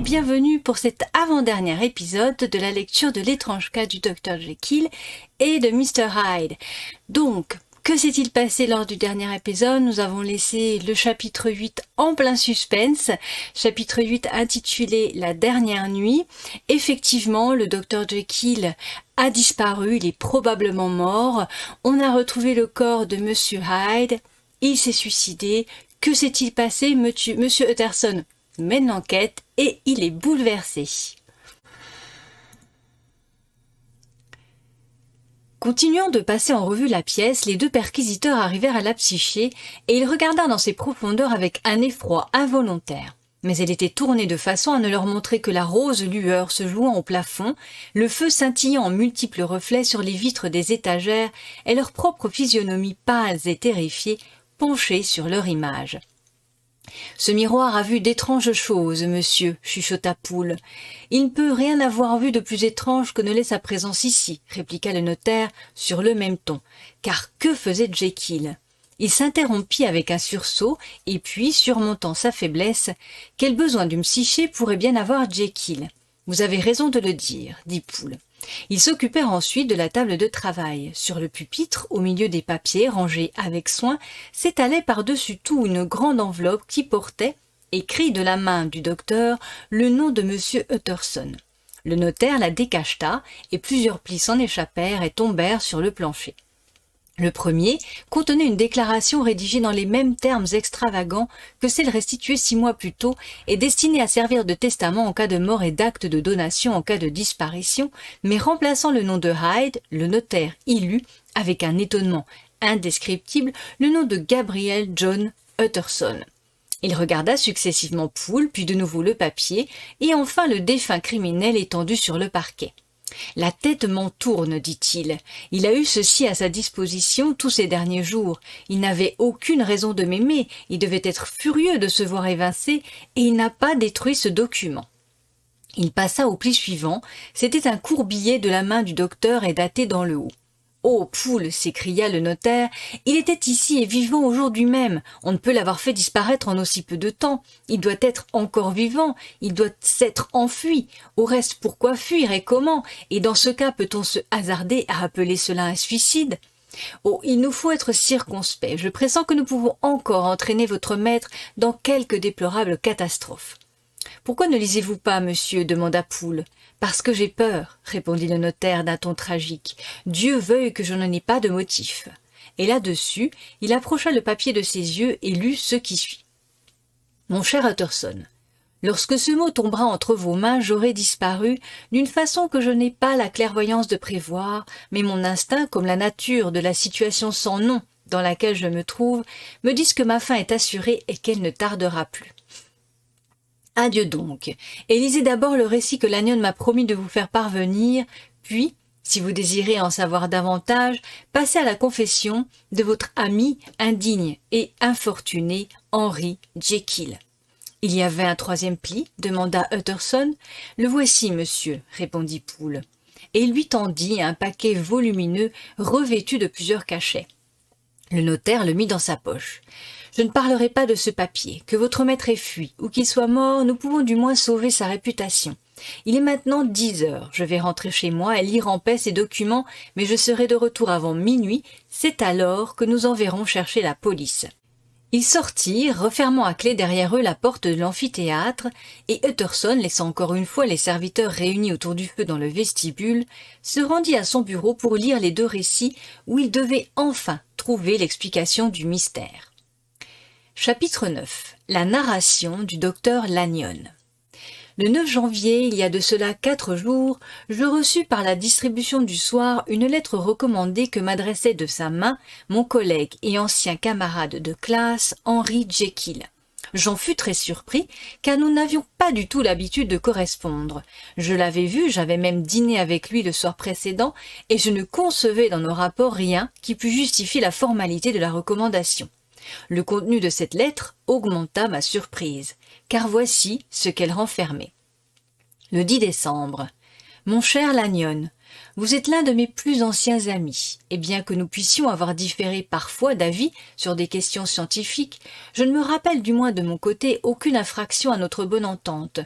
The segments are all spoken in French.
bienvenue pour cet avant-dernier épisode de la lecture de l'étrange cas du Dr Jekyll et de Mr Hyde. Donc, que s'est-il passé lors du dernier épisode? Nous avons laissé le chapitre 8 en plein suspense, chapitre 8 intitulé La dernière nuit. Effectivement, le Dr Jekyll a disparu, il est probablement mort. On a retrouvé le corps de Monsieur Hyde, il s'est suicidé. Que s'est-il passé? Monsieur Utterson mène l'enquête et il est bouleversé. Continuant de passer en revue la pièce, les deux perquisiteurs arrivèrent à la psyché et ils regardèrent dans ses profondeurs avec un effroi involontaire. Mais elle était tournée de façon à ne leur montrer que la rose lueur se jouant au plafond, le feu scintillant en multiples reflets sur les vitres des étagères et leurs propres physionomies pâles et terrifiées penchées sur leur image. « Ce miroir a vu d'étranges choses, monsieur, » chuchota Poole. « Il ne peut rien avoir vu de plus étrange que ne l'est sa présence ici, » répliqua le notaire sur le même ton. Car que faisait Jekyll? Il s'interrompit avec un sursaut, et puis, surmontant sa faiblesse, « Quel besoin d'une psyché pourrait bien avoir Jekyll? »« Vous avez raison de le dire, » dit Poole. Ils s'occupèrent ensuite de la table de travail. Sur le pupitre, au milieu des papiers rangés avec soin, s'étalait par-dessus tout une grande enveloppe qui portait, écrit de la main du docteur, le nom de Monsieur Utterson. Le notaire la décacheta et plusieurs plis s'en échappèrent et tombèrent sur le plancher. Le premier contenait une déclaration rédigée dans les mêmes termes extravagants que celle restituée 6 mois plus tôt et destinée à servir de testament en cas de mort et d'acte de donation en cas de disparition, mais remplaçant le nom de Hyde, le notaire y lut, avec un étonnement indescriptible, le nom de Gabriel John Utterson. Il regarda successivement Poole, puis de nouveau le papier, et enfin le défunt criminel étendu sur le parquet. « La tête m'en tourne, dit-il. Il a eu ceci à sa disposition tous ces derniers jours. Il n'avait aucune raison de m'aimer, il devait être furieux de se voir évincé, et il n'a pas détruit ce document. » Il passa au pli suivant. C'était un court billet de la main du docteur et daté dans le haut. « Oh, Poole !» s'écria le notaire, « il était ici et vivant aujourd'hui même. On ne peut l'avoir fait disparaître en aussi peu de temps. Il doit être encore vivant, il doit s'être enfui. Au reste, pourquoi fuir et comment? Et dans ce cas, peut-on se hasarder à appeler cela un suicide? Oh, il nous faut être circonspects. Je pressens que nous pouvons encore entraîner votre maître dans quelque déplorable catastrophe. » « Pourquoi ne lisez-vous pas, monsieur ?» demanda Poole. « Parce que j'ai peur, » répondit le notaire d'un ton tragique. « Dieu veuille que je n'en ai pas de motif. » Et là-dessus, il approcha le papier de ses yeux et lut ce qui suit. « Mon cher Utterson, lorsque ce mot tombera entre vos mains, j'aurai disparu d'une façon que je n'ai pas la clairvoyance de prévoir, mais mon instinct, comme la nature de la situation sans nom dans laquelle je me trouve, me disent que ma fin est assurée et qu'elle ne tardera plus. Adieu donc, et lisez d'abord le récit que Lanyon m'a promis de vous faire parvenir, puis, si vous désirez en savoir davantage, passez à la confession de votre ami indigne et infortuné Henry Jekyll. » « Il y avait un troisième pli » demanda Utterson. « Le voici, monsieur, » répondit Poole, et il lui tendit un paquet volumineux revêtu de plusieurs cachets. Le notaire le mit dans sa poche. « Je ne parlerai pas de ce papier. Que votre maître ait fui ou qu'il soit mort, nous pouvons du moins sauver sa réputation. Il est maintenant 10 heures. Je vais rentrer chez moi et lire en paix ces documents, mais je serai de retour avant minuit. C'est alors que nous enverrons chercher la police. » Ils sortirent, refermant à clé derrière eux la porte de l'amphithéâtre, et Utterson, laissant encore une fois les serviteurs réunis autour du feu dans le vestibule, se rendit à son bureau pour lire les deux récits où il devait enfin trouver l'explication du mystère. Chapitre 9. La narration du docteur Lanyon. Le 9 janvier, il y a de cela 4 jours, je reçus par la distribution du soir une lettre recommandée que m'adressait de sa main mon collègue et ancien camarade de classe Henry Jekyll. J'en fus très surpris, car nous n'avions pas du tout l'habitude de correspondre. Je l'avais vu, j'avais même dîné avec lui le soir précédent, et je ne concevais dans nos rapports rien qui pût justifier la formalité de la recommandation. Le contenu de cette lettre augmenta ma surprise, car voici ce qu'elle renfermait. Le 10 décembre. Mon cher Lanyon, Vous êtes l'un de mes plus anciens amis, et bien que nous puissions avoir différé parfois d'avis sur des questions scientifiques, je ne me rappelle du moins de mon côté aucune infraction à notre bonne entente.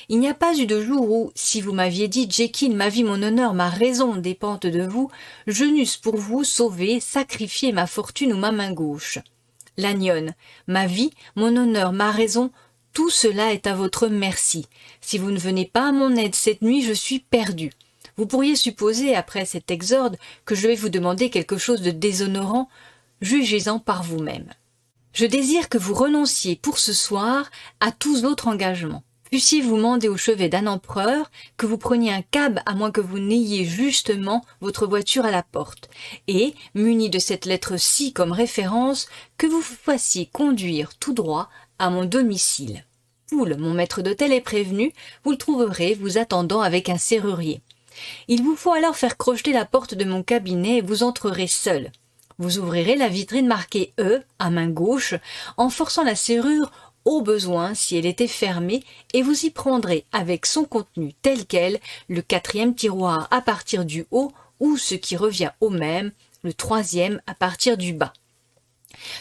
Il n'y a pas eu de jour où, si vous m'aviez dit « Jekyll, ma vie, mon honneur, ma raison dépendent de vous », je n'eusse pour vous sauvé, sacrifié ma fortune ou ma main gauche. Lanyon, ma vie, mon honneur, ma raison, tout cela est à votre merci. Si vous ne venez pas à mon aide cette nuit, je suis perdu. Vous pourriez supposer, après cet exorde, que je vais vous demander quelque chose de déshonorant. Jugez-en par vous-même. Je désire que vous renonciez pour ce soir à tous autres engagements. Puissiez-vous mander au chevet d'un empereur, que vous preniez un cab à moins que vous n'ayez justement votre voiture à la porte, et, muni de cette lettre-ci comme référence, que vous vous fassiez conduire tout droit à mon domicile. Poole, mon maître d'hôtel est prévenu, vous le trouverez vous attendant avec un serrurier. Il vous faut alors faire crocheter la porte de mon cabinet et vous entrerez seul. Vous ouvrirez la vitrine marquée E à main gauche, en forçant la serrure au besoin si elle était fermée, et vous y prendrez avec son contenu tel quel le 4e tiroir à partir du haut ou ce qui revient au même, le 3e à partir du bas.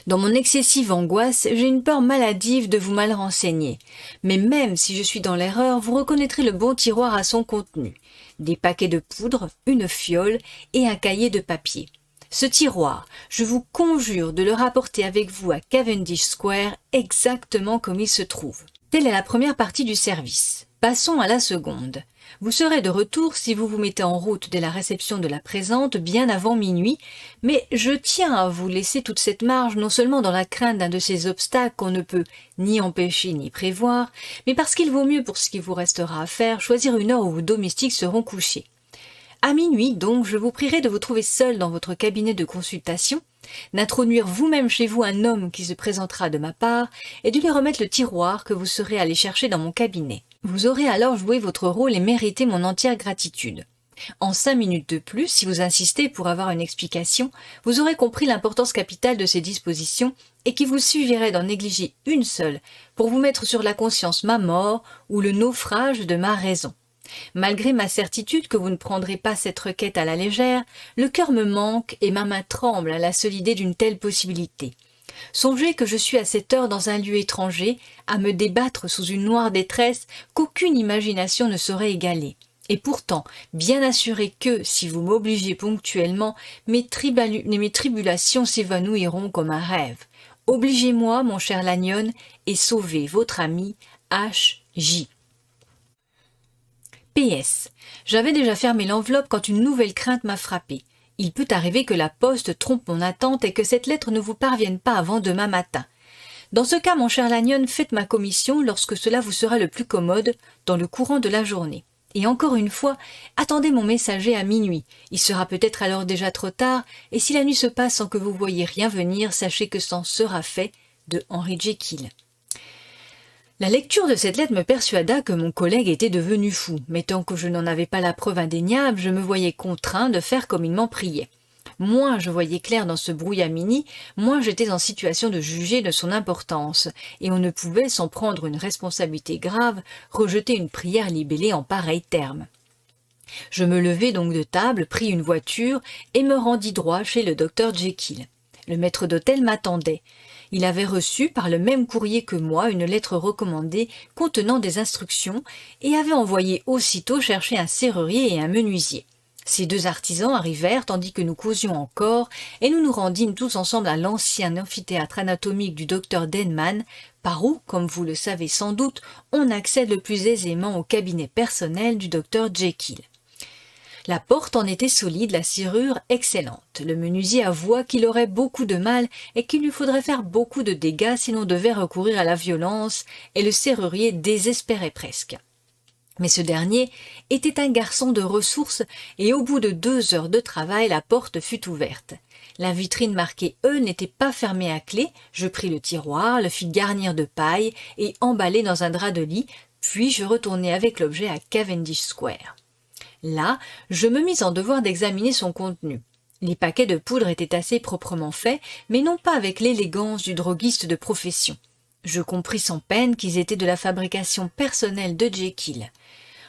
Dans mon excessive angoisse, j'ai une peur maladive de vous mal renseigner. Mais même si je suis dans l'erreur, vous reconnaîtrez le bon tiroir à son contenu. Des paquets de poudre, une fiole et un cahier de papier. Ce tiroir, je vous conjure de le rapporter avec vous à Cavendish Square exactement comme il se trouve. Telle est la première partie du service. Passons à la seconde. Vous serez de retour si vous vous mettez en route dès la réception de la présente bien avant minuit, mais je tiens à vous laisser toute cette marge non seulement dans la crainte d'un de ces obstacles qu'on ne peut ni empêcher ni prévoir, mais parce qu'il vaut mieux pour ce qui vous restera à faire choisir une heure où vos domestiques seront couchés. À minuit, donc, je vous prierai de vous trouver seul dans votre cabinet de consultation, d'introduire vous-même chez vous un homme qui se présentera de ma part et de lui remettre le tiroir que vous serez allé chercher dans mon cabinet. Vous aurez alors joué votre rôle et mérité mon entière gratitude. En 5 minutes de plus, si vous insistez pour avoir une explication, vous aurez compris l'importance capitale de ces dispositions et qu'il vous suffirait d'en négliger une seule pour vous mettre sur la conscience ma mort ou le naufrage de ma raison. Malgré ma certitude que vous ne prendrez pas cette requête à la légère, le cœur me manque et ma main tremble à la seule idée d'une telle possibilité. Songez que je suis à cette heure dans un lieu étranger, à me débattre sous une noire détresse qu'aucune imagination ne saurait égaler. Et pourtant, bien assuré que, si vous m'obligez ponctuellement, mes tribulations s'évanouiront comme un rêve. Obligez-moi, mon cher Lanyon, et sauvez votre ami H.J. PS. J'avais déjà fermé l'enveloppe quand une nouvelle crainte m'a frappé. Il peut arriver que la poste trompe mon attente et que cette lettre ne vous parvienne pas avant demain matin. Dans ce cas, mon cher Lanyon, faites ma commission lorsque cela vous sera le plus commode dans le courant de la journée. Et encore une fois, attendez mon messager à minuit. Il sera peut-être alors déjà trop tard, et si la nuit se passe sans que vous voyiez rien venir, sachez que c'en sera fait. De Henry Jekyll. La lecture de cette lettre me persuada que mon collègue était devenu fou, mais tant que je n'en avais pas la preuve indéniable, je me voyais contraint de faire comme il m'en priait. Moins je voyais clair dans ce brouillamini, moins j'étais en situation de juger de son importance, et on ne pouvait, sans prendre une responsabilité grave, rejeter une prière libellée en pareils termes. Je me levai donc de table, pris une voiture, et me rendis droit chez le docteur Jekyll. Le maître d'hôtel m'attendait. Il avait reçu par le même courrier que moi une lettre recommandée contenant des instructions et avait envoyé aussitôt chercher un serrurier et un menuisier. Ces 2 artisans arrivèrent tandis que nous causions encore et nous nous rendîmes tous ensemble à l'ancien amphithéâtre anatomique du docteur Denman, par où, comme vous le savez sans doute, on accède le plus aisément au cabinet personnel du docteur Jekyll. La porte en était solide, la serrure excellente. Le menuisier avoua qu'il aurait beaucoup de mal et qu'il lui faudrait faire beaucoup de dégâts si l'on devait recourir à la violence, et le serrurier désespérait presque. Mais ce dernier était un garçon de ressources, et au bout de 2 heures de travail, la porte fut ouverte. La vitrine marquée E n'était pas fermée à clé, je pris le tiroir, le fis garnir de paille et emballer dans un drap de lit, puis je retournai avec l'objet à Cavendish Square. Là, je me mis en devoir d'examiner son contenu. Les paquets de poudre étaient assez proprement faits, mais non pas avec l'élégance du droguiste de profession. Je compris sans peine qu'ils étaient de la fabrication personnelle de Jekyll.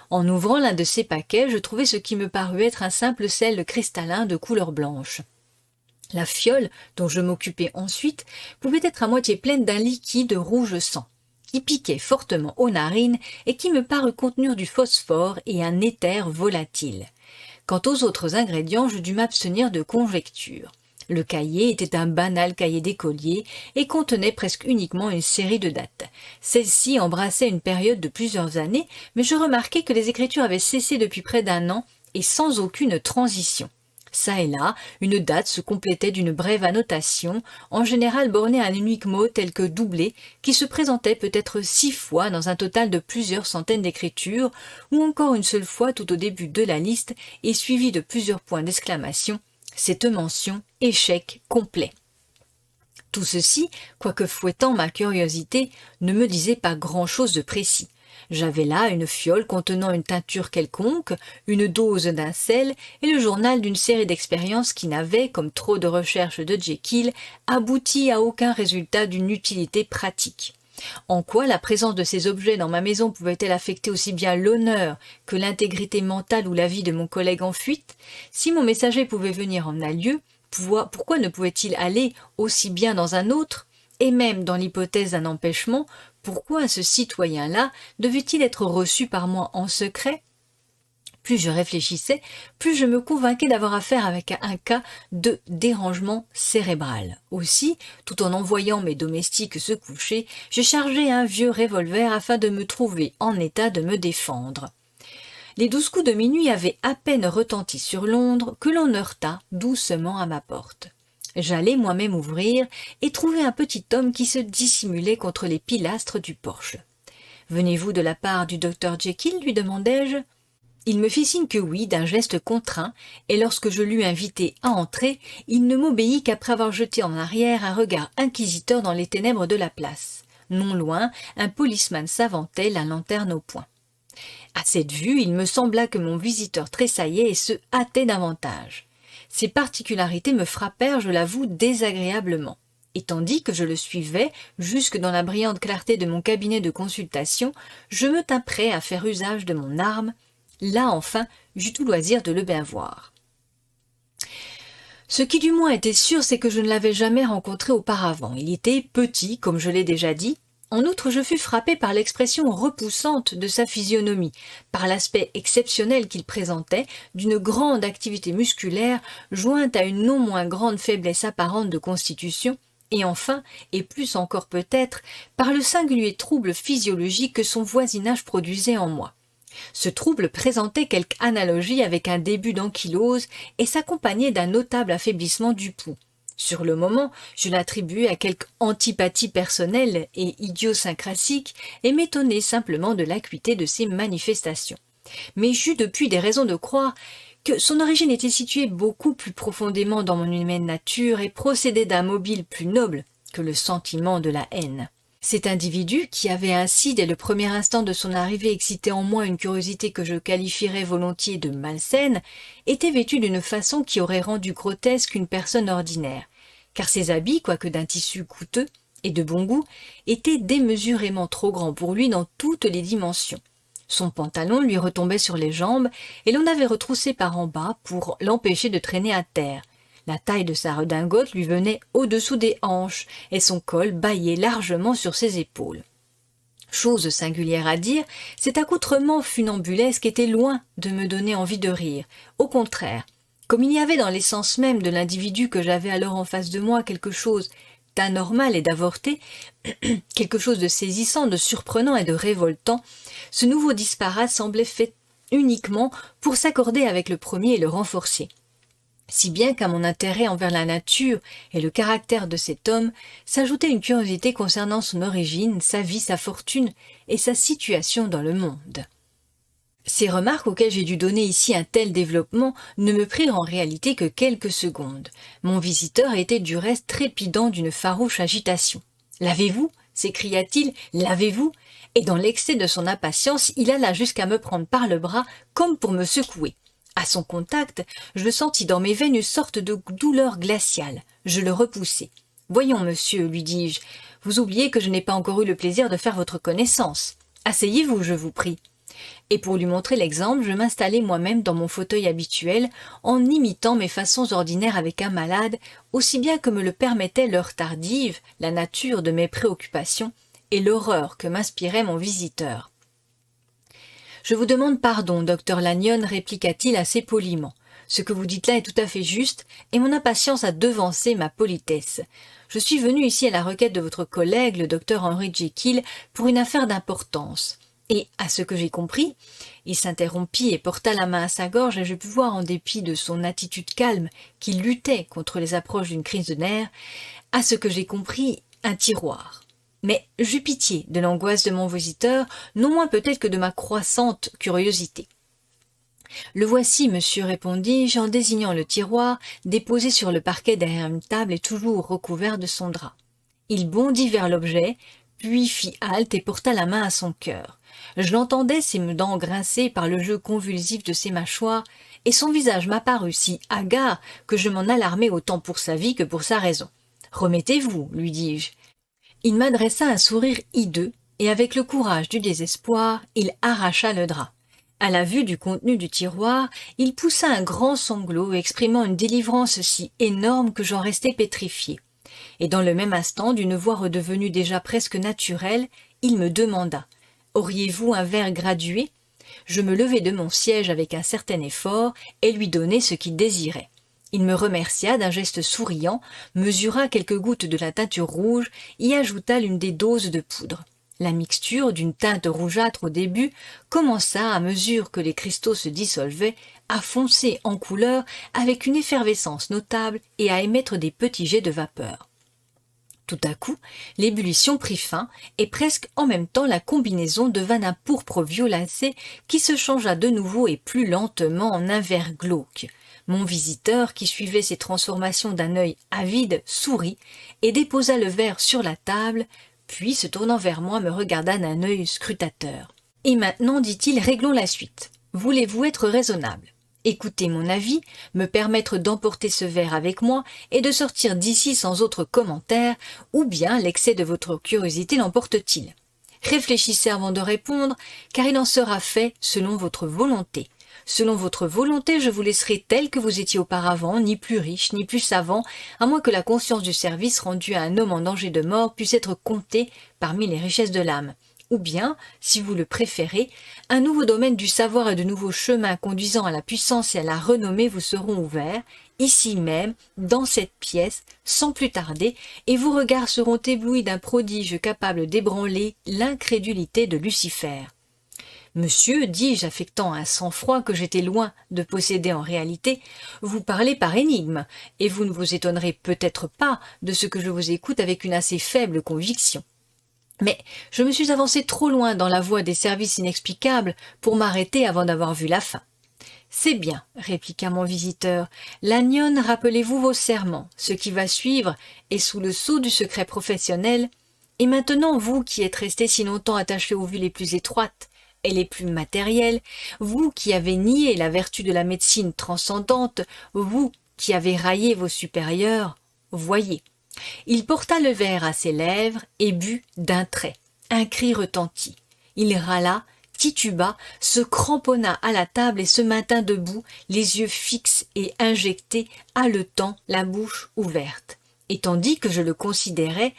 En ouvrant l'un de ces paquets, je trouvai ce qui me parut être un simple sel cristallin de couleur blanche. La fiole, dont je m'occupai ensuite, pouvait être à moitié pleine d'un liquide rouge sang, qui piquait fortement aux narines et qui me parut contenir du phosphore et un éther volatile. Quant aux autres ingrédients, je dus m'abstenir de conjectures. Le cahier était un banal cahier d'écolier et contenait presque uniquement une série de dates. Celle-ci embrassait une période de plusieurs années, mais je remarquai que les écritures avaient cessé depuis près d'un an et sans aucune transition. Ça et là, une date se complétait d'une brève annotation, en général bornée à un unique mot tel que doublé, qui se présentait peut-être 6 fois dans un total de plusieurs centaines d'écritures, ou encore une seule fois tout au début de la liste et suivie de plusieurs points d'exclamation, cette mention « échec complet ». Tout ceci, quoique fouettant ma curiosité, ne me disait pas grand-chose de précis. J'avais là une fiole contenant une teinture quelconque, une dose d'un sel et le journal d'une série d'expériences qui n'avaient, comme trop de recherches de Jekyll, abouti à aucun résultat d'une utilité pratique. En quoi la présence de ces objets dans ma maison pouvait-elle affecter aussi bien l'honneur que l'intégrité mentale ou la vie de mon collègue en fuite? Si mon messager pouvait venir en un lieu, pourquoi ne pouvait-il aller aussi bien dans un autre? Et même dans l'hypothèse d'un empêchement, pourquoi ce citoyen-là devait-il être reçu par moi en secret? Plus je réfléchissais, plus je me convainquais d'avoir affaire avec un cas de dérangement cérébral. Aussi, tout en envoyant mes domestiques se coucher, je chargeai un vieux revolver afin de me trouver en état de me défendre. Les 12 coups de minuit avaient à peine retenti sur Londres que l'on heurta doucement à ma porte. J'allai moi-même ouvrir et trouver un petit homme qui se dissimulait contre les pilastres du porche. « Venez-vous de la part du docteur Jekyll » lui demandai-je. Il me fit signe que oui, d'un geste contraint, et lorsque je l'eus invité à entrer, il ne m'obéit qu'après avoir jeté en arrière un regard inquisiteur dans les ténèbres de la place. Non loin, un policeman s'avantait, la lanterne au poing. À cette vue, il me sembla que mon visiteur tressaillait et se hâtait davantage. Ces particularités me frappèrent, je l'avoue, désagréablement. Et tandis que je le suivais, jusque dans la brillante clarté de mon cabinet de consultation, je me tins prêt à faire usage de mon arme. Là, enfin, j'eus tout loisir de le bien voir. Ce qui du moins était sûr, c'est que je ne l'avais jamais rencontré auparavant. Il était petit, comme je l'ai déjà dit. En outre, je fus frappé par l'expression repoussante de sa physionomie, par l'aspect exceptionnel qu'il présentait, d'une grande activité musculaire, jointe à une non moins grande faiblesse apparente de constitution, et enfin, et plus encore peut-être, par le singulier trouble physiologique que son voisinage produisait en moi. Ce trouble présentait quelque analogie avec un début d'ankylose et s'accompagnait d'un notable affaiblissement du pouls. Sur le moment, je l'attribuais à quelque antipathie personnelle et idiosyncrasique et m'étonnais simplement de l'acuité de ses manifestations. Mais j'eus depuis des raisons de croire que son origine était située beaucoup plus profondément dans mon humaine nature et procédait d'un mobile plus noble que le sentiment de la haine. Cet individu, qui avait ainsi, dès le premier instant de son arrivée, excité en moi une curiosité que je qualifierais volontiers de malsaine, était vêtu d'une façon qui aurait rendu grotesque une personne ordinaire, car ses habits, quoique d'un tissu coûteux et de bon goût, étaient démesurément trop grands pour lui dans toutes les dimensions. Son pantalon lui retombait sur les jambes et l'on avait retroussé par en bas pour l'empêcher de traîner à terre. La taille de sa redingote lui venait au-dessous des hanches et son col bâillait largement sur ses épaules. Chose singulière à dire, cet accoutrement funambulesque était loin de me donner envie de rire. Au contraire, comme il y avait dans l'essence même de l'individu que j'avais alors en face de moi quelque chose d'anormal et d'avorté, quelque chose de saisissant, de surprenant et de révoltant, ce nouveau disparate semblait fait uniquement pour s'accorder avec le premier et le renforcer. Si bien qu'à mon intérêt envers la nature et le caractère de cet homme s'ajoutait une curiosité concernant son origine, sa vie, sa fortune et sa situation dans le monde. Ces remarques auxquelles j'ai dû donner ici un tel développement ne me prirent en réalité que quelques secondes. Mon visiteur était du reste trépidant d'une farouche agitation. « L'avez-vous » s'écria-t-il, « l'avez-vous » Et dans l'excès de son impatience, il alla jusqu'à me prendre par le bras comme pour me secouer. À son contact, je sentis dans mes veines une sorte de douleur glaciale. Je le repoussai. « Voyons, monsieur, lui dis-je, vous oubliez que je n'ai pas encore eu le plaisir de faire votre connaissance. Asseyez-vous, je vous prie. » Et pour lui montrer l'exemple, je m'installai moi-même dans mon fauteuil habituel en imitant mes façons ordinaires avec un malade, aussi bien que me le permettait l'heure tardive, la nature de mes préoccupations et l'horreur que m'inspirait mon visiteur. « Je vous demande pardon, docteur Lanyon, répliqua-t-il assez poliment. Ce que vous dites là est tout à fait juste, et mon impatience a devancé ma politesse. Je suis venu ici à la requête de votre collègue, le docteur Henry Jekyll, pour une affaire d'importance. Et, à ce que j'ai compris, il s'interrompit et porta la main à sa gorge, et je pus voir, en dépit de son attitude calme, qu'il luttait contre les approches d'une crise de nerfs, à ce que j'ai compris, un tiroir. Mais j'eus pitié de l'angoisse de mon visiteur, non moins peut-être que de ma croissante curiosité. « Le voici, monsieur, répondis-je en désignant le tiroir, déposé sur le parquet derrière une table et toujours recouvert de son drap. Il bondit vers l'objet, puis fit halte et porta la main à son cœur. Je l'entendais ses dents grincer par le jeu convulsif de ses mâchoires, et son visage m'apparut si hagard que je m'en alarmai autant pour sa vie que pour sa raison. « Remettez-vous, lui dis-je. » Il m'adressa un sourire hideux, et avec le courage du désespoir, il arracha le drap. À la vue du contenu du tiroir, il poussa un grand sanglot exprimant une délivrance si énorme que j'en restai pétrifié. Et dans le même instant, d'une voix redevenue déjà presque naturelle, il me demanda « Auriez-vous un verre gradué ?» Je me levai de mon siège avec un certain effort et lui donnai ce qu'il désirait. Il me remercia d'un geste souriant, mesura quelques gouttes de la teinture rouge, y ajouta l'une des doses de poudre. La mixture, d'une teinte rougeâtre au début, commença, à mesure que les cristaux se dissolvaient, à foncer en couleur avec une effervescence notable et à émettre des petits jets de vapeur. Tout à coup, l'ébullition prit fin, et presque en même temps la combinaison devint d'un pourpre violacé qui se changea de nouveau et plus lentement en un vert glauque. Mon visiteur, qui suivait ces transformations d'un œil avide, sourit et déposa le verre sur la table, puis, se tournant vers moi, me regarda d'un œil scrutateur. « Et maintenant, dit-il, réglons la suite. Voulez-vous être raisonnable? Écoutez mon avis, me permettre d'emporter ce verre avec moi et de sortir d'ici sans autre commentaire, ou bien l'excès de votre curiosité l'emporte-t-il? Réfléchissez avant de répondre, car il en sera fait selon votre volonté. Selon votre volonté, je vous laisserai tel que vous étiez auparavant, ni plus riche, ni plus savant, à moins que la conscience du service rendu à un homme en danger de mort puisse être comptée parmi les richesses de l'âme. Ou bien, si vous le préférez, un nouveau domaine du savoir et de nouveaux chemins conduisant à la puissance et à la renommée vous seront ouverts, ici même, dans cette pièce, sans plus tarder, et vos regards seront éblouis d'un prodige capable d'ébranler l'incrédulité de Lucifer. Monsieur, dis-je, affectant un sang-froid que j'étais loin de posséder en réalité, vous parlez par énigme, et vous ne vous étonnerez peut-être pas de ce que je vous écoute avec une assez faible conviction. Mais je me suis avancé trop loin dans la voie des services inexplicables pour m'arrêter avant d'avoir vu la fin. « C'est bien, répliqua mon visiteur. Lanyon, rappelez-vous vos serments. Ce qui va suivre est sous le sceau du secret professionnel. Et maintenant, vous qui êtes resté si longtemps attaché aux vues les plus étroites, et les plus matérielles, vous qui avez nié la vertu de la médecine transcendante, vous qui avez raillé vos supérieurs, voyez. » Il porta le verre à ses lèvres et but d'un trait. Un cri retentit. Il râla, tituba, se cramponna à la table et se maintint debout, les yeux fixes et injectés, haletant, la bouche ouverte. Et tandis que je le considérais,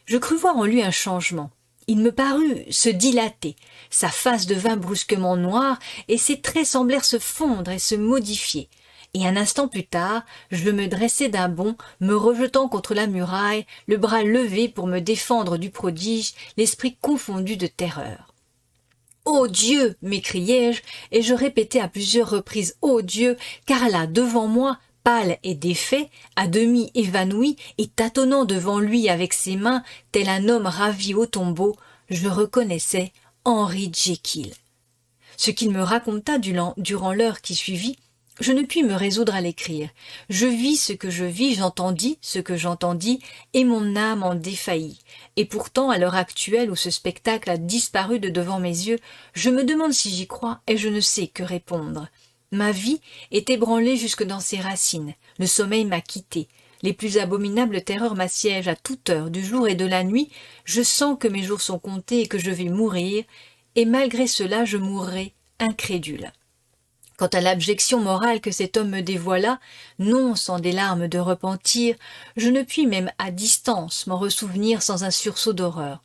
je crus voir en lui un changement. Il me parut se dilater, sa face devint brusquement noire et ses traits semblèrent se fondre et se modifier. Et un instant plus tard, je me dressai d'un bond, me rejetant contre la muraille, le bras levé pour me défendre du prodige, l'esprit confondu de terreur. « Ô Dieu !» m'écriai-je, et je répétai à plusieurs reprises « Ô Dieu !» car là, devant moi, pâle et défait, à demi évanoui et tâtonnant devant lui avec ses mains, tel un homme ravi au tombeau, je reconnaissais Henry Jekyll. Ce qu'il me raconta durant l'heure qui suivit, je ne puis me résoudre à l'écrire. Je vis ce que je vis, j'entendis ce que j'entendis, et mon âme en défaillit. Et pourtant, à l'heure actuelle où ce spectacle a disparu de devant mes yeux, je me demande si j'y crois, et je ne sais que répondre. Ma vie est ébranlée jusque dans ses racines, le sommeil m'a quitté, les plus abominables terreurs m'assiègent à toute heure du jour et de la nuit, je sens que mes jours sont comptés et que je vais mourir, et malgré cela je mourrai incrédule. Quant à l'abjection morale que cet homme me dévoila, non sans des larmes de repentir, je ne puis même à distance m'en ressouvenir sans un sursaut d'horreur.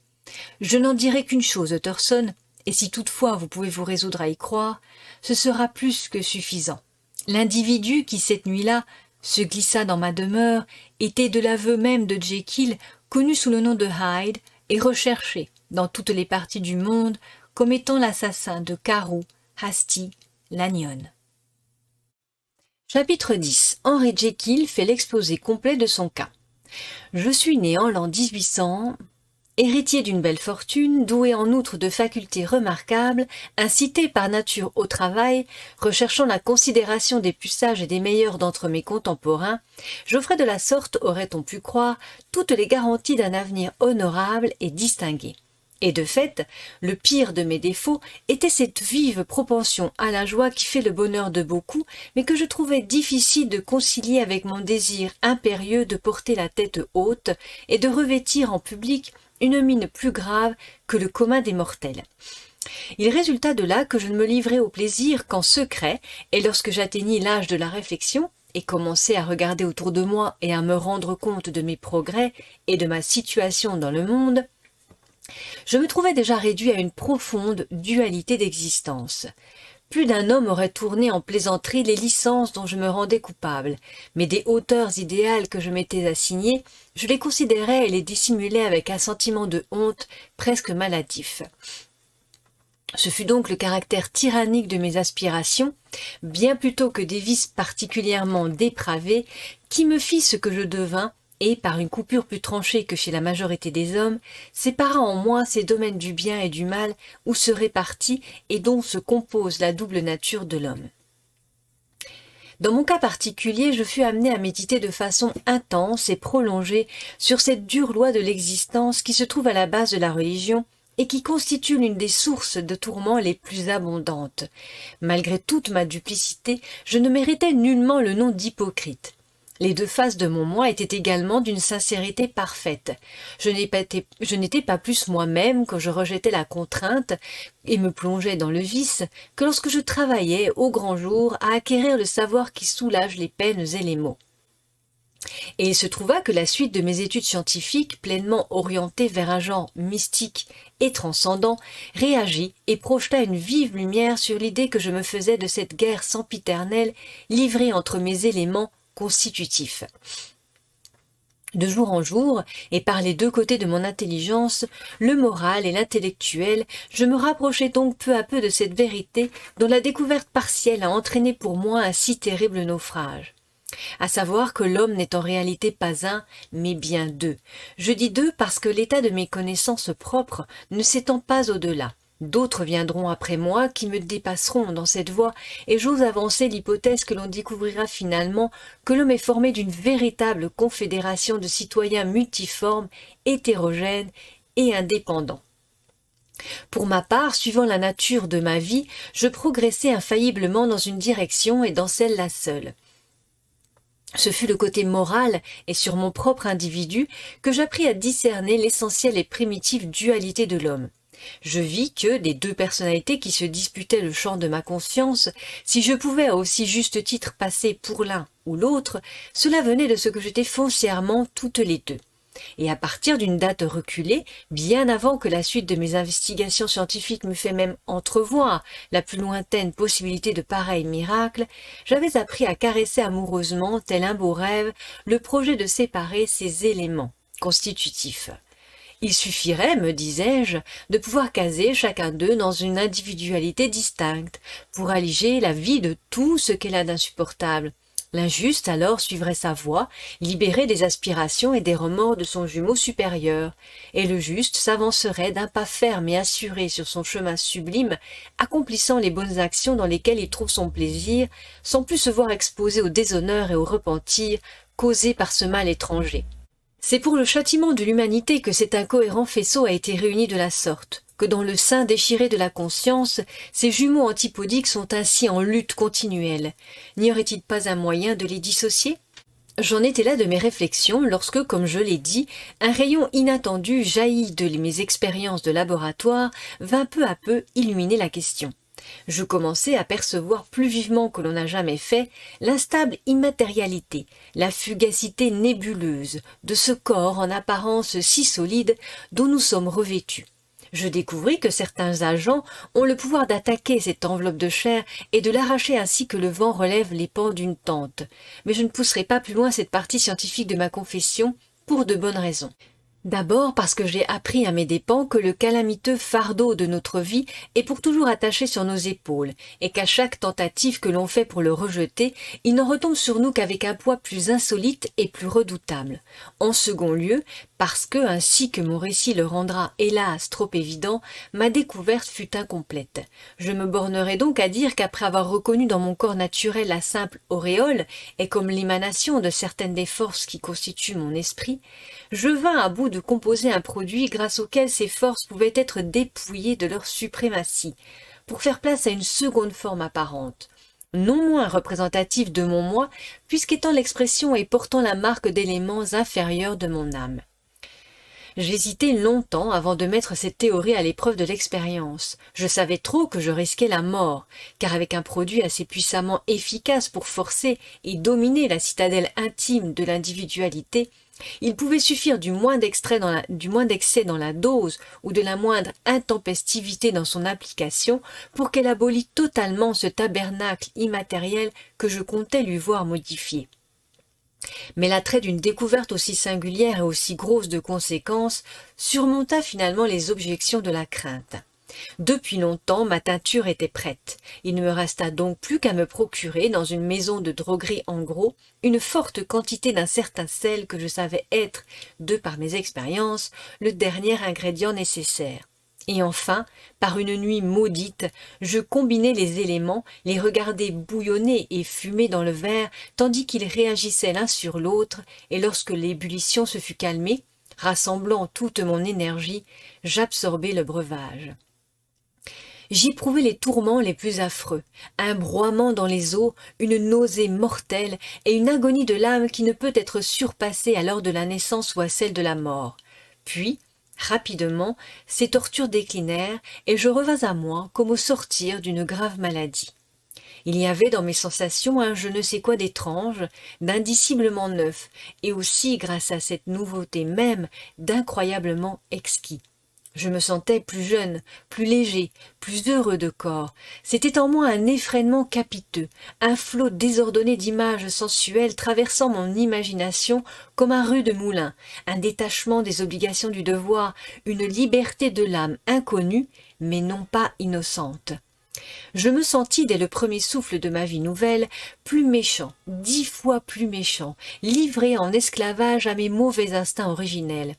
Je n'en dirai qu'une chose, Utterson, et si toutefois vous pouvez vous résoudre à y croire, ce sera plus que suffisant. L'individu qui, cette nuit-là, se glissa dans ma demeure était de l'aveu même de Jekyll, connu sous le nom de Hyde et recherché dans toutes les parties du monde comme étant l'assassin de Carew, Hastie, Lanyon. Chapitre 10. Henry Jekyll fait l'exposé complet de son cas. Je suis né en l'an 1800, héritier d'une belle fortune, doué en outre de facultés remarquables, incité par nature au travail, recherchant la considération des plus sages et des meilleurs d'entre mes contemporains, j'offrais de la sorte, aurait-on pu croire, toutes les garanties d'un avenir honorable et distingué. Et de fait, le pire de mes défauts était cette vive propension à la joie qui fait le bonheur de beaucoup, mais que je trouvais difficile de concilier avec mon désir impérieux de porter la tête haute et de revêtir en public une mine plus grave que le commun des mortels. Il résulta de là que je ne me livrai au plaisir qu'en secret, et lorsque j'atteignis l'âge de la réflexion, et commençai à regarder autour de moi et à me rendre compte de mes progrès et de ma situation dans le monde, je me trouvais déjà réduit à une profonde dualité d'existence. Plus d'un homme aurait tourné en plaisanterie les licences dont je me rendais coupable, mais des hauteurs idéales que je m'étais assignées, je les considérais et les dissimulais avec un sentiment de honte presque maladif. Ce fut donc le caractère tyrannique de mes aspirations, bien plutôt que des vices particulièrement dépravés, qui me fit ce que je devins, et, par une coupure plus tranchée que chez la majorité des hommes, sépara en moi ces domaines du bien et du mal où se répartit et dont se compose la double nature de l'homme. Dans mon cas particulier, je fus amené à méditer de façon intense et prolongée sur cette dure loi de l'existence qui se trouve à la base de la religion et qui constitue l'une des sources de tourments les plus abondantes. Malgré toute ma duplicité, je ne méritais nullement le nom d'hypocrite. Les deux faces de mon moi étaient également d'une sincérité parfaite. Je n'étais pas plus moi-même quand je rejetais la contrainte et me plongeais dans le vice que lorsque je travaillais au grand jour à acquérir le savoir qui soulage les peines et les maux. Et il se trouva que la suite de mes études scientifiques, pleinement orientées vers un genre mystique et transcendant, réagit et projeta une vive lumière sur l'idée que je me faisais de cette guerre sempiternelle livrée entre mes éléments constitutif. De jour en jour, et par les deux côtés de mon intelligence, le moral et l'intellectuel, je me rapprochais donc peu à peu de cette vérité dont la découverte partielle a entraîné pour moi un si terrible naufrage. À savoir que l'homme n'est en réalité pas un, mais bien deux. Je dis deux parce que l'état de mes connaissances propres ne s'étend pas au-delà. D'autres viendront après moi qui me dépasseront dans cette voie, et j'ose avancer l'hypothèse que l'on découvrira finalement que l'homme est formé d'une véritable confédération de citoyens multiformes, hétérogènes et indépendants. Pour ma part, suivant la nature de ma vie, je progressai infailliblement dans une direction et dans celle-là seule. Ce fut le côté moral et sur mon propre individu que j'appris à discerner l'essentielle et primitive dualité de l'homme. Je vis que, des deux personnalités qui se disputaient le champ de ma conscience, si je pouvais à aussi juste titre passer pour l'un ou l'autre, cela venait de ce que j'étais foncièrement toutes les deux. Et à partir d'une date reculée, bien avant que la suite de mes investigations scientifiques m'eût fait même entrevoir la plus lointaine possibilité de pareils miracles, j'avais appris à caresser amoureusement, tel un beau rêve, le projet de séparer ces éléments constitutifs. Il suffirait, me disais-je, de pouvoir caser chacun d'eux dans une individualité distincte, pour alléger la vie de tout ce qu'elle a d'insupportable. L'injuste alors suivrait sa voie, libéré des aspirations et des remords de son jumeau supérieur, et le juste s'avancerait d'un pas ferme et assuré sur son chemin sublime, accomplissant les bonnes actions dans lesquelles il trouve son plaisir, sans plus se voir exposé au déshonneur et au repentir causés par ce mal étranger. C'est pour le châtiment de l'humanité que cet incohérent faisceau a été réuni de la sorte, que dans le sein déchiré de la conscience, ces jumeaux antipodiques sont ainsi en lutte continuelle. N'y aurait-il pas un moyen de les dissocier ? J'en étais là de mes réflexions lorsque, comme je l'ai dit, un rayon inattendu jailli de mes expériences de laboratoire vint peu à peu illuminer la question. Je commençais à percevoir plus vivement que l'on n'a jamais fait l'instable immatérialité, la fugacité nébuleuse de ce corps en apparence si solide dont nous sommes revêtus. Je découvris que certains agents ont le pouvoir d'attaquer cette enveloppe de chair et de l'arracher ainsi que le vent relève les pans d'une tente. Mais je ne pousserai pas plus loin cette partie scientifique de ma confession pour de bonnes raisons. D'abord parce que j'ai appris à mes dépens que le calamiteux fardeau de notre vie est pour toujours attaché sur nos épaules, et qu'à chaque tentative que l'on fait pour le rejeter, il n'en retombe sur nous qu'avec un poids plus insolite et plus redoutable. En second lieu, parce que, ainsi que mon récit le rendra hélas trop évident, ma découverte fut incomplète. Je me bornerai donc à dire qu'après avoir reconnu dans mon corps naturel la simple auréole, et comme l'émanation de certaines des forces qui constituent mon esprit, je vins à bout de composer un produit grâce auquel ces forces pouvaient être dépouillées de leur suprématie, pour faire place à une seconde forme apparente, non moins représentative de mon moi, puisqu'étant l'expression et portant la marque d'éléments inférieurs de mon âme. J'hésitai longtemps avant de mettre cette théorie à l'épreuve de l'expérience. Je savais trop que je risquais la mort, car avec un produit assez puissamment efficace pour forcer et dominer la citadelle intime de l'individualité, il pouvait suffire du moindre excès dans la dose ou de la moindre intempestivité dans son application pour qu'elle abolît totalement ce tabernacle immatériel que je comptais lui voir modifié. Mais l'attrait d'une découverte aussi singulière et aussi grosse de conséquences surmonta finalement les objections de la crainte. Depuis longtemps, ma teinture était prête. Il ne me resta donc plus qu'à me procurer, dans une maison de droguerie en gros, une forte quantité d'un certain sel que je savais être, de par mes expériences, le dernier ingrédient nécessaire. Et enfin, par une nuit maudite, je combinai les éléments, les regardai bouillonner et fumer dans le verre, tandis qu'ils réagissaient l'un sur l'autre, et lorsque l'ébullition se fut calmée, rassemblant toute mon énergie, j'absorbai le breuvage. J'y prouvai les tourments les plus affreux, un broiement dans les os, une nausée mortelle et une agonie de l'âme qui ne peut être surpassée à l'heure de la naissance ou à celle de la mort. Puis, rapidement, ces tortures déclinèrent et je revins à moi comme au sortir d'une grave maladie. Il y avait dans mes sensations un je ne sais quoi d'étrange, d'indiciblement neuf, et aussi, grâce à cette nouveauté même, d'incroyablement exquis. Je me sentais plus jeune, plus léger, plus heureux de corps. C'était en moi un effraiement capiteux, un flot désordonné d'images sensuelles traversant mon imagination comme un rude moulin, un détachement des obligations du devoir, une liberté de l'âme inconnue, mais non pas innocente. Je me sentis dès le premier souffle de ma vie nouvelle plus méchant, 10 fois plus méchant, livré en esclavage à mes mauvais instincts originels.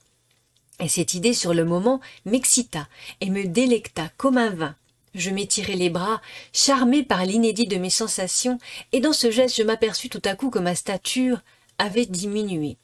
Et cette idée sur le moment m'excita et me délecta comme un vin. Je m'étirai les bras, charmé par l'inédit de mes sensations, et dans ce geste je m'aperçus tout à coup que ma stature avait diminué.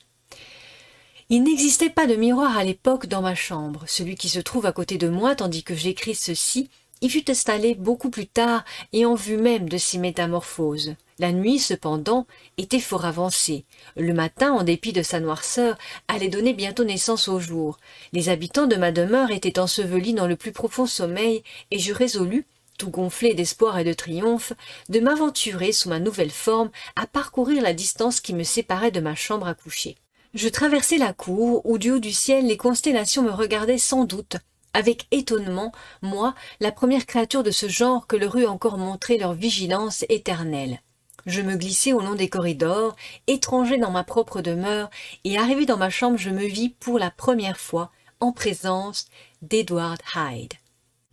Il n'existait pas de miroir à l'époque dans ma chambre. Celui qui se trouve à côté de moi tandis que j'écris ceci y fut installé beaucoup plus tard et en vue même de ces métamorphoses. La nuit, cependant, était fort avancée. Le matin, en dépit de sa noirceur, allait donner bientôt naissance au jour. Les habitants de ma demeure étaient ensevelis dans le plus profond sommeil, et je résolus, tout gonflé d'espoir et de triomphe, de m'aventurer sous ma nouvelle forme à parcourir la distance qui me séparait de ma chambre à coucher. Je traversai la cour, où du haut du ciel les constellations me regardaient sans doute, avec étonnement, moi, la première créature de ce genre que leur eût encore montré leur vigilance éternelle. Je me glissai au long des corridors, étranger dans ma propre demeure, et arrivé dans ma chambre, je me vis pour la première fois en présence d'Edward Hyde.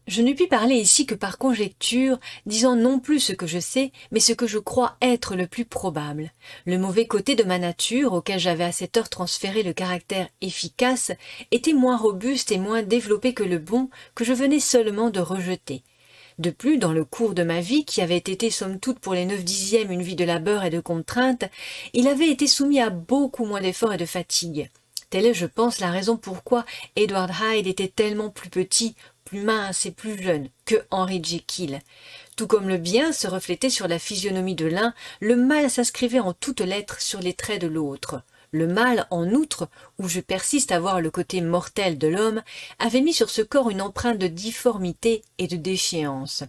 Je ne puis parler ici que par conjecture, disant non plus ce que je sais, mais ce que je crois être le plus probable. Le mauvais côté de ma nature, auquel j'avais à cette heure transféré le caractère efficace, était moins robuste et moins développé que le bon, que je venais seulement de rejeter. De plus, dans le cours de ma vie, qui avait été somme toute pour les 9/10 une vie de labeur et de contrainte, il avait été soumis à beaucoup moins d'efforts et de fatigue. Telle est, je pense, la raison pourquoi Edward Hyde était tellement plus petit, plus mince et plus jeune que Henry Jekyll. Tout comme le bien se reflétait sur la physionomie de l'un, le mal s'inscrivait en toutes lettres sur les traits de l'autre. Le mal, en outre, où je persiste à voir le côté mortel de l'homme, avait mis sur ce corps une empreinte de difformité et de déchéance.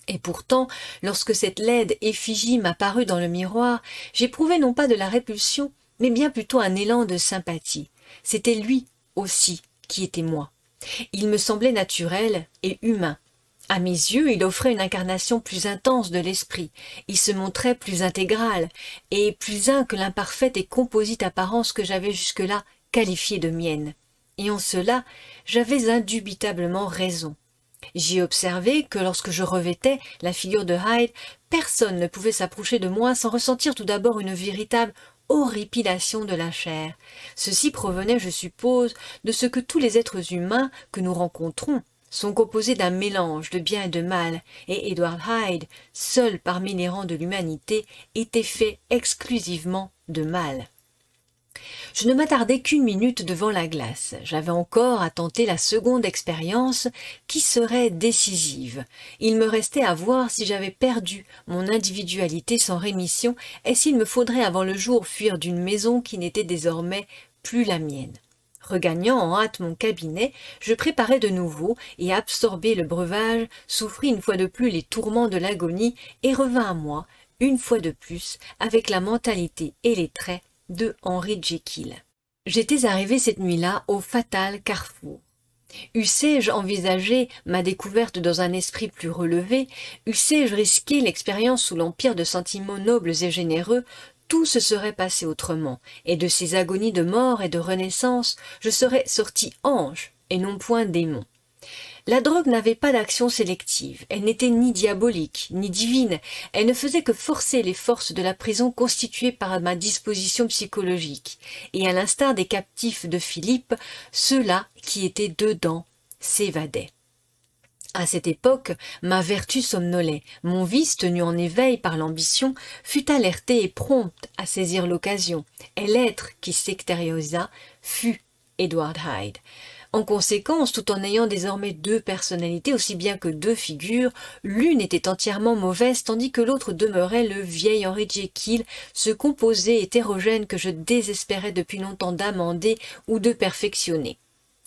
Et pourtant, lorsque cette laide effigie m'apparut dans le miroir, j'éprouvai non pas de la répulsion, mais bien plutôt un élan de sympathie. C'était lui aussi qui était moi. Il me semblait naturel et humain. À mes yeux, il offrait une incarnation plus intense de l'esprit. Il se montrait plus intégral et plus un que l'imparfaite et composite apparence que j'avais jusque-là qualifiée de mienne. Et en cela, j'avais indubitablement raison. J'y observé que lorsque je revêtais la figure de Hyde, personne ne pouvait s'approcher de moi sans ressentir tout d'abord une véritable horripilation de la chair. Ceci provenait, je suppose, de ce que tous les êtres humains que nous rencontrons sont composés d'un mélange de bien et de mal, et Edward Hyde, seul parmi les rangs de l'humanité, était fait exclusivement de mal. Je ne m'attardai qu'une minute devant la glace. J'avais encore à tenter la seconde expérience qui serait décisive. Il me restait à voir si j'avais perdu mon individualité sans rémission et s'il me faudrait avant le jour fuir d'une maison qui n'était désormais plus la mienne. Regagnant en hâte mon cabinet, je préparai de nouveau et absorbé le breuvage, souffrit une fois de plus les tourments de l'agonie et revint à moi, une fois de plus, avec la mentalité et les traits de Henry Jekyll. J'étais arrivé cette nuit-là au fatal carrefour. Eussé-je envisagé ma découverte dans un esprit plus relevé, eussé-je risqué l'expérience sous l'empire de sentiments nobles et généreux, tout se serait passé autrement, et de ces agonies de mort et de renaissance, je serais sorti ange et non point démon. La drogue n'avait pas d'action sélective, elle n'était ni diabolique, ni divine, elle ne faisait que forcer les forces de la prison constituées par ma disposition psychologique, et à l'instar des captifs de Philippe, ceux-là qui étaient dedans s'évadaient. À cette époque, ma vertu somnolait, mon vice, tenu en éveil par l'ambition, fut alerté et prompt à saisir l'occasion, et l'être qui s'extériosa fut Edward Hyde. En conséquence, tout en ayant désormais deux personnalités aussi bien que deux figures, l'une était entièrement mauvaise tandis que l'autre demeurait le vieil Henry Jekyll, ce composé hétérogène que je désespérais depuis longtemps d'amender ou de perfectionner.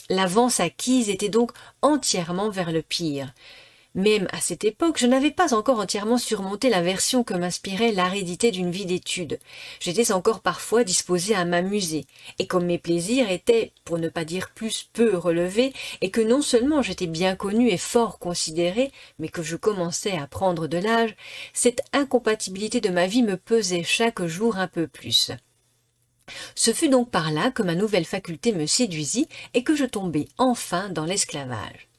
L'avance acquise était donc entièrement vers le pire. Même à cette époque, je n'avais pas encore entièrement surmonté l'aversion que m'inspirait l'aridité d'une vie d'études. J'étais encore parfois disposé à m'amuser, et comme mes plaisirs étaient, pour ne pas dire plus, peu relevés, et que non seulement j'étais bien connu et fort considéré, mais que je commençais à prendre de l'âge, cette incompatibilité de ma vie me pesait chaque jour un peu plus. Ce fut donc par là que ma nouvelle faculté me séduisit et que je tombai enfin dans l'esclavage.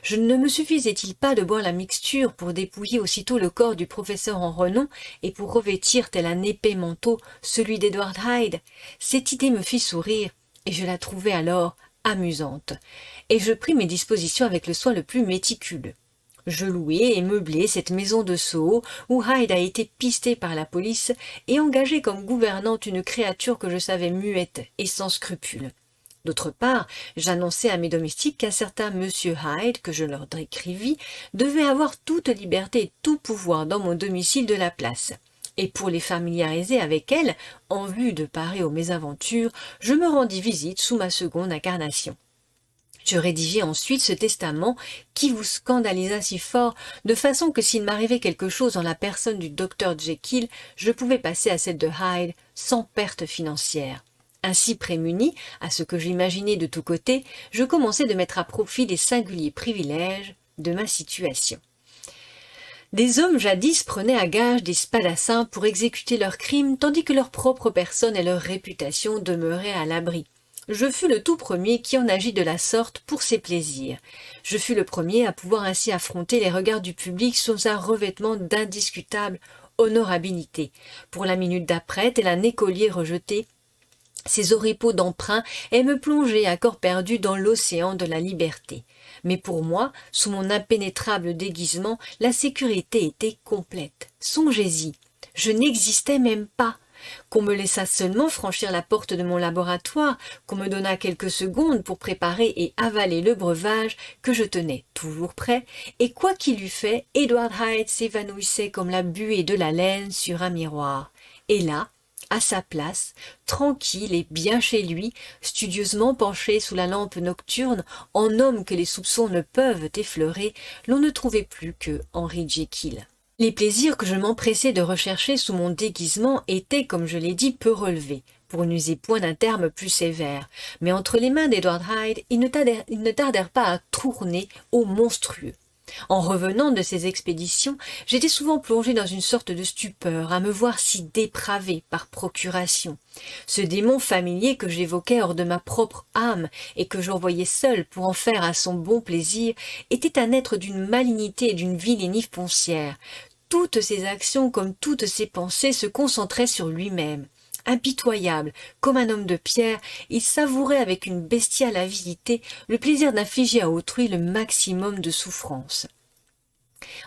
Je ne me suffisait-il pas de boire la mixture pour dépouiller aussitôt le corps du professeur en renom et pour revêtir tel un épais manteau celui d'Edward Hyde? Cette idée me fit sourire et je la trouvai alors amusante, et je pris mes dispositions avec le soin le plus méticuleux. Je louai et meublai cette maison de Soho où Hyde a été pisté par la police et engagé comme gouvernante une créature que je savais muette et sans scrupules. D'autre part, j'annonçai à mes domestiques qu'un certain monsieur Hyde, que je leur décrivis, devait avoir toute liberté et tout pouvoir dans mon domicile de la place. Et pour les familiariser avec elle, en vue de parer aux mésaventures, je me rendis visite sous ma seconde incarnation. Je rédigeai ensuite ce testament qui vous scandalisa si fort, de façon que s'il m'arrivait quelque chose en la personne du docteur Jekyll, je pouvais passer à celle de Hyde sans perte financière. Ainsi prémuni, à ce que j'imaginais de tous côtés, je commençai de mettre à profit les singuliers privilèges de ma situation. Des hommes jadis prenaient à gage des spadassins pour exécuter leurs crimes, tandis que leur propre personne et leur réputation demeuraient à l'abri. Je fus le tout premier qui en agit de la sorte pour ses plaisirs. Je fus le premier à pouvoir ainsi affronter les regards du public sous un revêtement d'indiscutable honorabilité. Pour la minute d'après, tel un écolier rejeté, ces oripeaux d'emprunt et me plonger à corps perdu dans l'océan de la liberté. Mais pour moi, sous mon impénétrable déguisement, la sécurité était complète. Songez-y, je n'existais même pas. Qu'on me laissât seulement franchir la porte de mon laboratoire, qu'on me donnât quelques secondes pour préparer et avaler le breuvage que je tenais toujours prêt, et quoi qu'il eût fait, Edward Hyde s'évanouissait comme la buée de la laine sur un miroir. Et là, à sa place, tranquille et bien chez lui, studieusement penché sous la lampe nocturne, en homme que les soupçons ne peuvent effleurer, l'on ne trouvait plus que Henry Jekyll. Les plaisirs que je m'empressais de rechercher sous mon déguisement étaient, comme je l'ai dit, peu relevés, pour n'user point d'un terme plus sévère, mais entre les mains d'Edward Hyde, ils ne tardèrent pas à tourner au monstrueux. En revenant de ces expéditions, j'étais souvent plongé dans une sorte de stupeur, à me voir si dépravé par procuration. Ce démon familier que j'évoquais hors de ma propre âme et que j'envoyais seul pour en faire à son bon plaisir, était un être d'une malignité et d'une vilainie foncière. Toutes ses actions comme toutes ses pensées se concentraient sur lui-même. Impitoyable, comme un homme de pierre, il savourait avec une bestiale avidité le plaisir d'infliger à autrui le maximum de souffrance.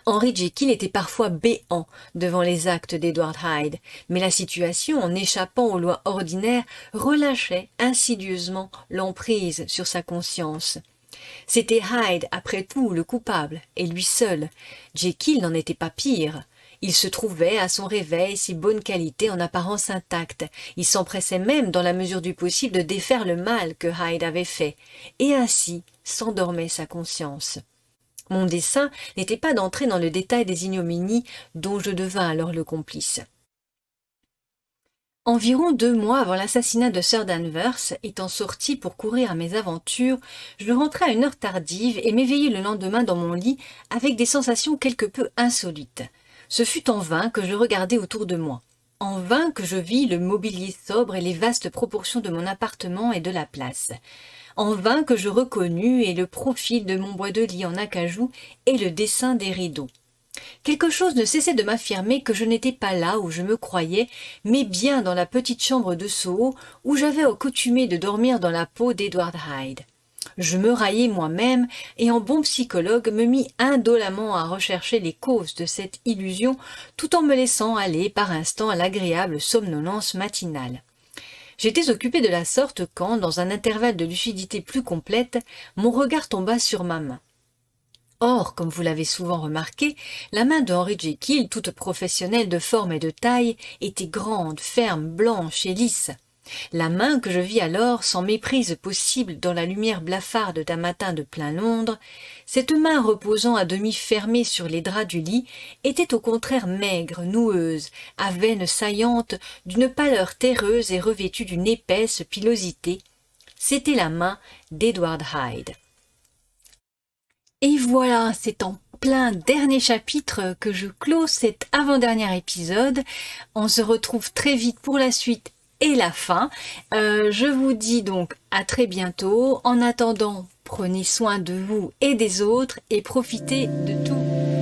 Henry Jekyll était parfois béant devant les actes d'Edward Hyde, mais la situation, en échappant aux lois ordinaires, relâchait insidieusement l'emprise sur sa conscience. C'était Hyde, après tout, le coupable, et lui seul. Jekyll n'en était pas pire. Il se trouvait, à son réveil, ses bonnes qualités en apparence intactes. Il s'empressait même, dans la mesure du possible, de défaire le mal que Hyde avait fait, et ainsi s'endormait sa conscience. Mon dessein n'était pas d'entrer dans le détail des ignominies dont je devins alors le complice. Environ 2 mois avant l'assassinat de Sir Danvers, étant sorti pour courir à mes aventures, je rentrai à une heure tardive et m'éveillai le lendemain dans mon lit avec des sensations quelque peu insolites. Ce fut en vain que je regardai autour de moi. En vain que je vis le mobilier sobre et les vastes proportions de mon appartement et de la place. En vain que je reconnus et le profil de mon bois de lit en acajou et le dessin des rideaux. Quelque chose ne cessait de m'affirmer que je n'étais pas là où je me croyais, mais bien dans la petite chambre de Soho où j'avais accoutumé de dormir dans la peau d'Edward Hyde. Je me raillai moi-même et en bon psychologue me mis indolemment à rechercher les causes de cette illusion tout en me laissant aller par instants à l'agréable somnolence matinale. J'étais occupé de la sorte quand, dans un intervalle de lucidité plus complète, mon regard tomba sur ma main. Or, comme vous l'avez souvent remarqué, la main de Henry Jekyll, toute professionnelle de forme et de taille, était grande, ferme, blanche et lisse. La main que je vis alors, sans méprise possible dans la lumière blafarde d'un matin de plein Londres, cette main reposant à demi fermée sur les draps du lit, était au contraire maigre, noueuse, à veines saillantes, d'une pâleur terreuse et revêtue d'une épaisse pilosité. C'était la main d'Edward Hyde. Et voilà, c'est en plein dernier chapitre que je clôt cet avant-dernier épisode. On se retrouve très vite pour la suite et la fin. Je vous dis donc à très bientôt. En attendant, prenez soin de vous et des autres et profitez de tout.